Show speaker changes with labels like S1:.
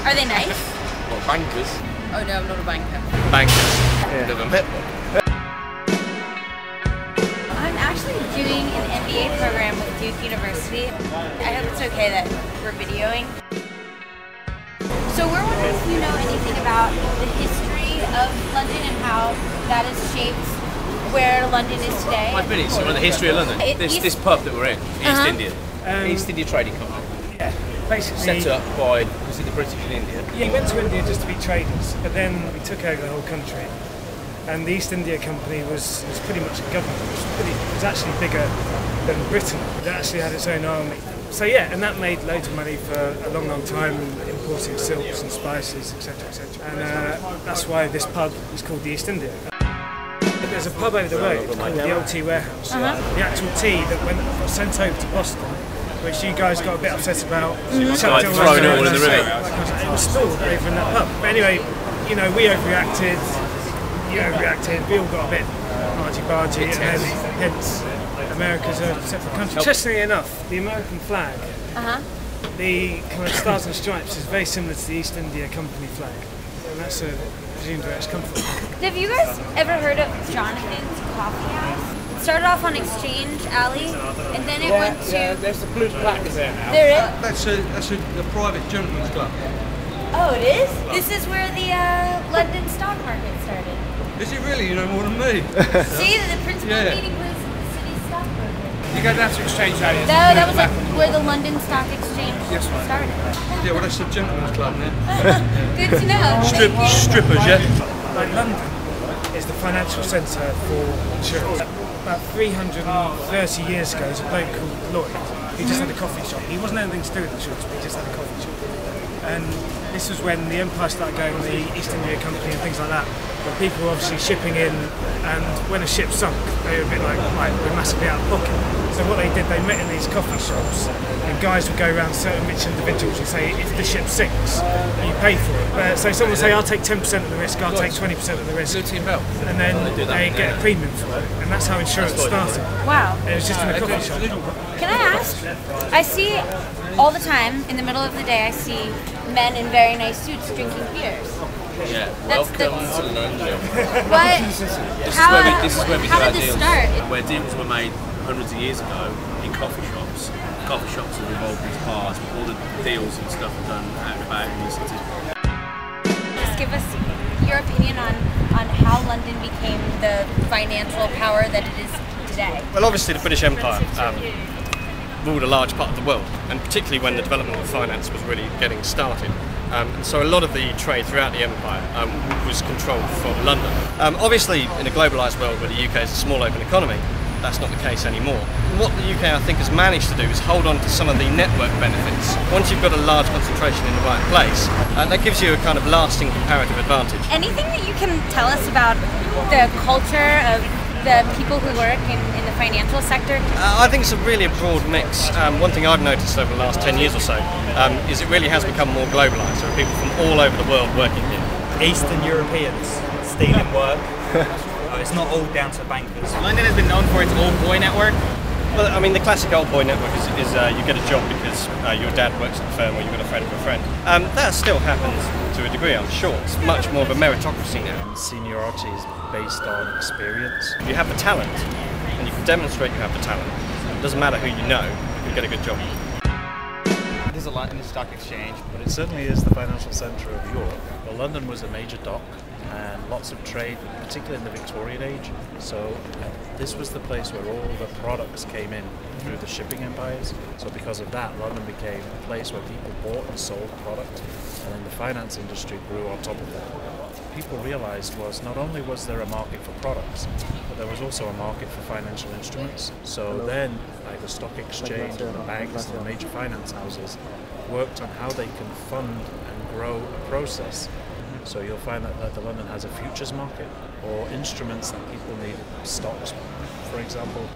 S1: Are they nice?
S2: Well, bankers.
S1: Oh no, I'm not a banker.
S2: Bankers. Yeah. Never met one.
S1: I'm actually doing an MBA program with Duke University. I hope it's okay that we're videoing. So we're wondering if you know anything about the history of London and how that has shaped where London is today.
S2: 5 minutes, you know the history of London. This pub that we're in, East India. East India Trading Company.
S3: Yeah, basically.
S2: Set up by, was it the British in India?
S3: Yeah, we went to India just to be traders, but then we took over the whole country. And the East India Company was pretty much a government. It was actually bigger than Britain. It actually had its own army. So yeah, and that made loads of money for a long, long time, importing silks and spices, etc., etc. And that's why this pub is called the East India. There's a pub over the road called the Old Tea Warehouse. The actual tea that got sent over to Boston, which you guys got a bit upset about.
S2: Like thrown all in the river.
S3: It was stored over in that pub. But anyway, you know, we overreacted. You overreacted. We all got a bit argy-bargy, and then hence America's a separate country. Interestingly enough, the American flag, the kind of stars and stripes, is very similar to the East India Company flag, and that's presumed where it's come from.
S1: Have you guys ever heard of Jonathan's Coffee House? It started off on Exchange Alley, and then it went to...
S2: Yeah, there's the blue placards there now.
S1: There is?
S4: That's a private gentleman's club.
S1: Oh, it is? This is where the London stock market started.
S4: Is it really? You know more than me.
S1: See, the principal meeting place of the city's stock market.
S2: You go down to Exchange Alley.
S1: No, that was like where the London Stock Exchange started.
S4: Yeah, well that's a gentleman's club now.
S1: Good to know.
S4: Strippers, yeah?
S3: Like London is the financial centre for insurance. About 330 years ago, there's a bloke called Lloyd who just had a coffee shop. He wasn't anything to do with insurance, but he just had a coffee shop. And this was when the empire started going, the East India Company and things like that, where people were obviously shipping in, and when a ship sunk, they were a bit like, right, we're massively out of pocket. So what they did, they met in these coffee shops, and guys would go around certain rich individuals and say, if the ship sinks, you pay for it. So someone would say, I'll take 10% of the risk, I'll take 20% of the risk. And then they get a premium for it, and that's how insurance started.
S1: Wow.
S3: And it was just in a coffee shop.
S1: Can I ask, I see all the time, in the middle of the day, I see men in very nice suits drinking beers.
S2: Yeah, welcome to London.
S1: What?
S2: This is where we do
S1: how
S2: our
S1: did this
S2: deals.
S1: start?
S2: Where deals were made hundreds of years ago in coffee shops. Coffee shops have evolved into bars, but all the deals and stuff are done out and about in the city.
S1: Just give us your opinion on how London became the financial power that it is today.
S5: Well, obviously the British Empire ruled a large part of the world, and particularly when the development of finance was really getting started. And so a lot of the trade throughout the empire was controlled from London. Obviously, in a globalised world where the UK is a small open economy, that's not the case anymore. What the UK, I think, has managed to do is hold on to some of the network benefits. Once you've got a large concentration in the right place, that gives you a kind of lasting comparative advantage.
S1: Anything that you can tell us about the culture of the people who work in the financial sector?
S5: I think it's a really broad mix. One thing I've noticed over the last 10 years or so is it really has become more globalised. There are people from all over the world working here.
S6: Eastern Europeans stealing work. It's not all down to bankers.
S7: London has been known for its old boy network.
S5: Well, I mean, the classic old boy network is you get a job because your dad works at the firm or you've got a friend of a friend. That still happens to a degree, I'm sure. It's much more of a meritocracy now.
S8: Seniority is based on experience.
S5: If you have the talent, and you can demonstrate you have the talent, it doesn't matter who you know, you get a good job.
S7: There's a lot in the stock exchange.
S8: But it certainly is the financial centre of Europe. Well, London was a major dock and lots of trade, particularly in the Victorian age. So this was the place where all the products came in through the shipping empires. So because of that, London became a place where people bought and sold product, and then the finance industry grew on top of that. What people realised was not only was there a market for products, but there was also a market for financial instruments. So then, like the stock exchange and the banks and the major finance houses worked on how they can fund and grow a process. So you'll find that the London has a futures market or instruments that people need, stocks, for example.